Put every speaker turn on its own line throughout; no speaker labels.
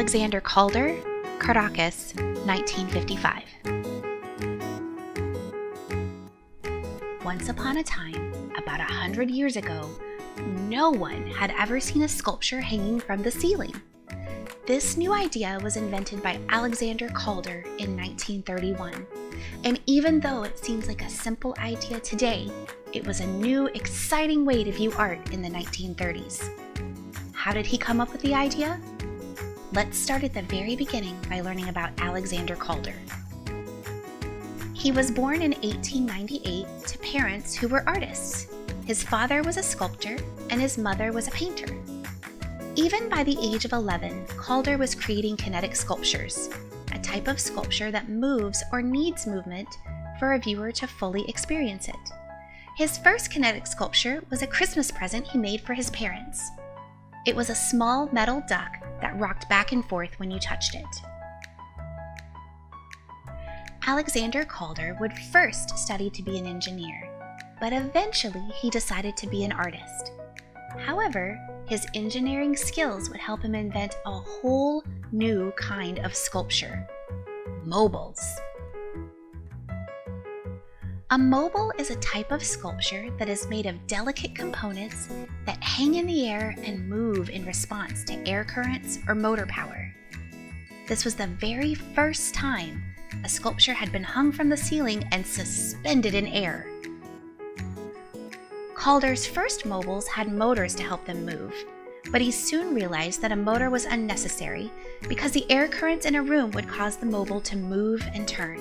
Alexander Calder, Caracas, 1955. Once upon a time, about 100 years ago, no one had ever seen a sculpture hanging from the ceiling. This new idea was invented by Alexander Calder in 1931, and even though it seems like a simple idea today, it was a new, exciting way to view art in the 1930s. How did he come up with the idea? Let's start at the very beginning by learning about Alexander Calder. He was born in 1898 to parents who were artists. His father was a sculptor and his mother was a painter. Even by the age of 11, Calder was creating kinetic sculptures, a type of sculpture that moves or needs movement for a viewer to fully experience it. His first kinetic sculpture was a Christmas present he made for his parents. It was a small metal duck that rocked back and forth when you touched it. Alexander Calder would first study to be an engineer, but eventually he decided to be an artist. However, his engineering skills would help him invent a whole new kind of sculpture: mobiles. A mobile is a type of sculpture that is made of delicate components that hang in the air and move in response to air currents or motor power. This was the very first time a sculpture had been hung from the ceiling and suspended in air. Calder's first mobiles had motors to help them move, but he soon realized that a motor was unnecessary because the air currents in a room would cause the mobile to move and turn.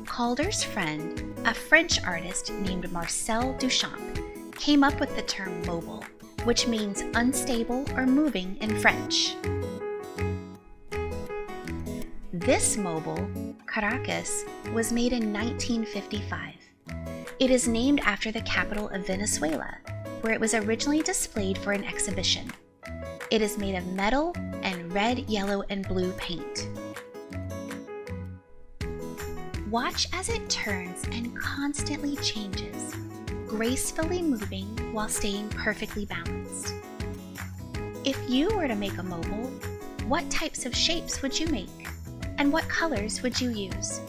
Calder's friend, a French artist named Marcel Duchamp, came up with the term mobile, which means unstable or moving in French. This mobile, Caracas, was made in 1955. It is named after the capital of Venezuela, where it was originally displayed for an exhibition. It is made of metal and red, yellow, and blue paint. Watch as it turns and constantly changes, gracefully moving while staying perfectly balanced. If you were to make a mobile, what types of shapes would you make? And what colors would you use?